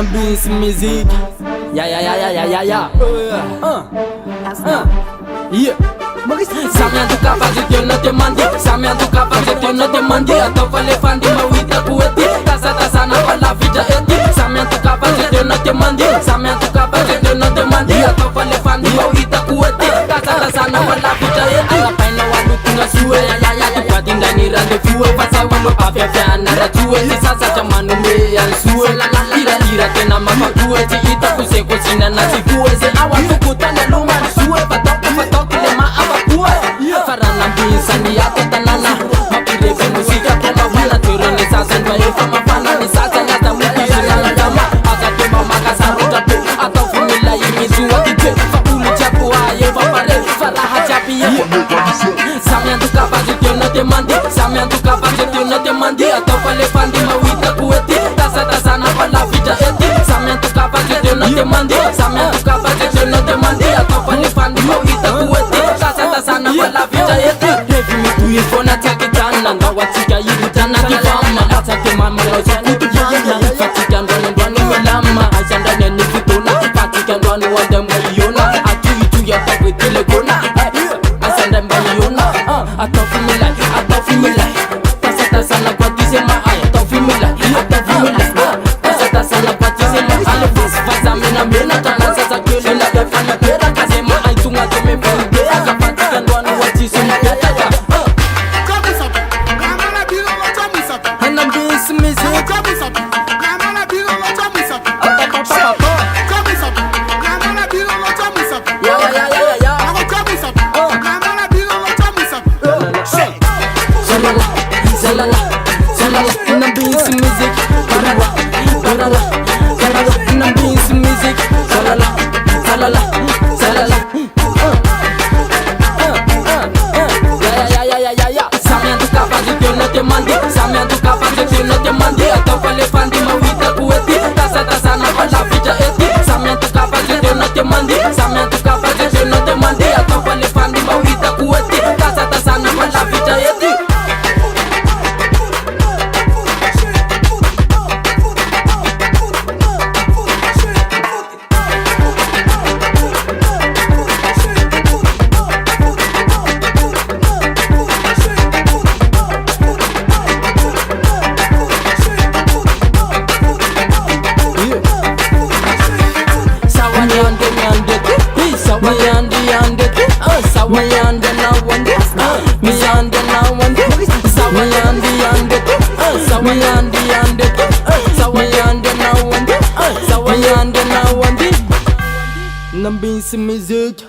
Beats music. Yeah. Yeah. Samia do cavalo de não te mandi, Samia do cavalo de não te mandi. Então falei fandi mawita kueti, tasa na pala vida eti. Samia do cavalo de não te mandi, Samia do cavalo de não te mandi. Então falei fandi mawita kueti, tasa na pala vida eti. Ala paina walu tunga suwe, ya pati ndani rendezvous. Fasa walu pavia fiana rajue, sasa jamanu me ansue. Ira tena mama kueti, ita kuse kusina na sifue. Se awa tukutana luma suwe, patoki lema Farana bisa ni yako tanana Mapireve musika koma wana Turone sasa nbaye kama fana Ni sasa nyata mukisi na ndama Akate mama kasaruta pe Ata fumila imizu wakite Fauli chapu aye vapare Faraha chapi ye Samia duka bazi tio na demandi Samia duka bazi tio na demandi Ata fale fandi mawita kueti Tasa na pala vida eti Samia duka bazi tio na demandi Samia duka bazi tio na demandi Ata fale fandi mawita kueti Sana wala vita yetu Heavy mitu yifona takitana Ndawatika yirutana kifama Atake mama loza kutujana Fatika ndwani melama Azandane nikitona Fatika ndwani wande mwayona Atu ya takwitile kona Azandane mwayona Atofimila Tasa na kwa tisema Atofimila Tasa na kwa tisema Alefis faza mina Tana sasa kule na defana pera Kasema aitunga teme vangea Samia do cavalo de não te mandi Então falei fandi mawita kueti Tasa na pala vida eti Samia do cavalo de não te mandi Samia do cavalo de não te mandi Então falei fandi mawita kueti Tasa na pala vida eti Sawayande na wande Miyande na wande Sawayande na wande Nambisi music